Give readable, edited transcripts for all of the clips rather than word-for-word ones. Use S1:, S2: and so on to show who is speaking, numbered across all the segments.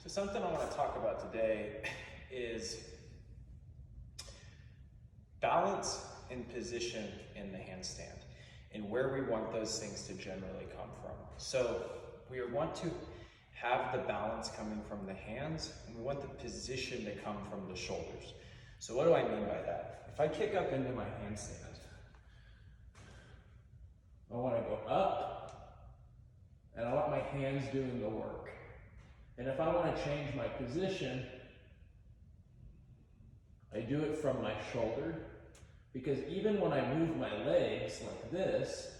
S1: So something I want to talk about today is balance and position in the handstand and where we want those things to generally come from. So we want to have the balance coming from the hands, and we want the position to come from the shoulders. So what do I mean by that? If I kick up into my handstand, I want to go up, and I want my hands doing the work. And if I want to change my position, I do it from my shoulder, because even when I move my legs like this,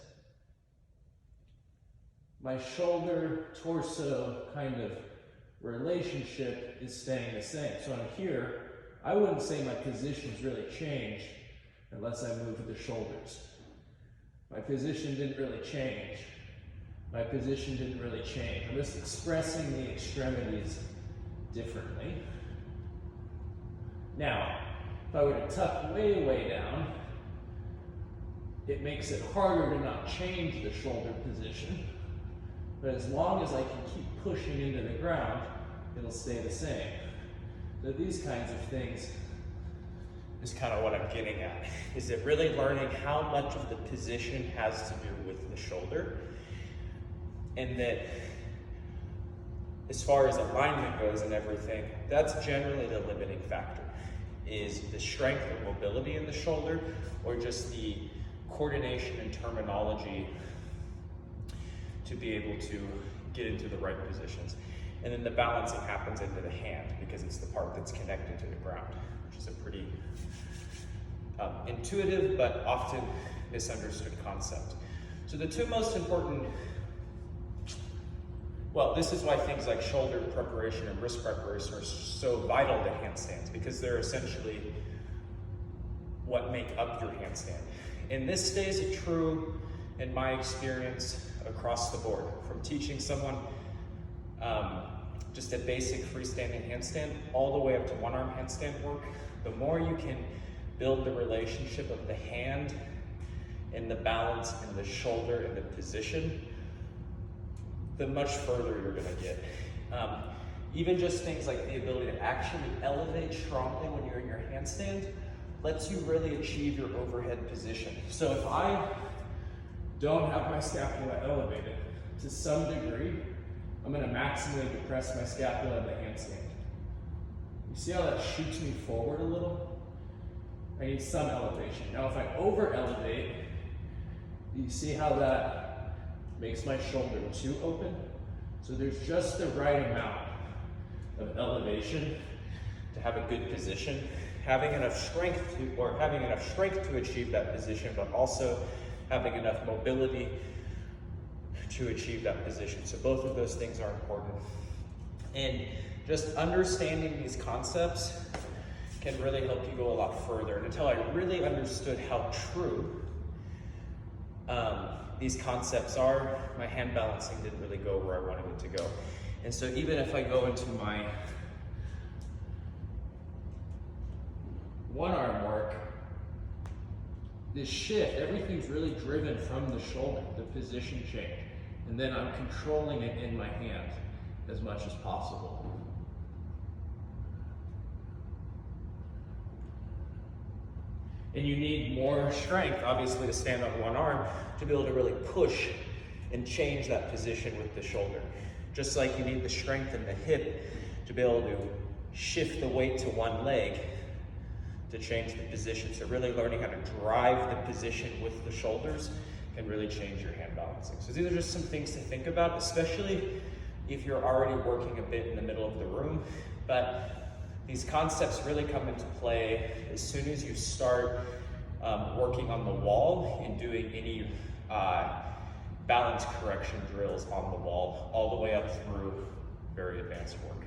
S1: my shoulder torso kind of relationship is staying the same. So on here, I wouldn't say my position's really changed unless I move the shoulders. My position didn't really change. My position didn't really change. I'm just expressing the extremities differently. Now, if I were to tuck way, way down, it makes it harder to not change the shoulder position. But as long as I can keep pushing into the ground, it'll stay the same. So these kinds of things is kind of what I'm getting at. Is it really learning how much of the position has to do with the shoulder? And that as far as alignment goes and everything, that's generally the limiting factor. Is the strength or mobility in the shoulder, or just the coordination and terminology to be able to get into the right positions. And then the balancing happens into the hand, because it's the part that's connected to the ground, which is a pretty intuitive but often misunderstood concept. So the two most important, well, this is why things like shoulder preparation and wrist preparation are so vital to handstands, because they're essentially what make up your handstand. And this stays true in my experience across the board, from teaching someone just a basic freestanding handstand all the way up to one-arm handstand work. The more you can build the relationship of the hand and the balance and the shoulder and the position, the much further you're gonna get. Even just things like the ability to actually elevate strongly when you're in your handstand lets you really achieve your overhead position. So if I don't have my scapula elevated to some degree, I'm gonna maximally depress my scapula in the handstand. You see how that shoots me forward a little? I need some elevation. Now if I over elevate, you see how that makes my shoulder too open? So there's just the right amount of elevation to have a good position. Having enough strength to achieve that position, but also having enough mobility to achieve that position. So both of those things are important. And just understanding these concepts can really help you go a lot further. And until I really understood how true these concepts are, my hand balancing didn't really go where I wanted it to go. And so even if I go into my one arm work, this shift, everything's really driven from the shoulder, the position change. And then I'm controlling it in my hand as much as possible. And you need more strength, obviously, to stand on one arm to be able to really push and change that position with the shoulder. Just like you need the strength in the hip to be able to shift the weight to one leg to change the position. So really learning how to drive the position with the shoulders can really change your hand balancing. So these are just some things to think about, especially if you're already working a bit in the middle of the room. But these concepts really come into play as soon as you start working on the wall and doing any balance correction drills on the wall, all the way up through very advanced work.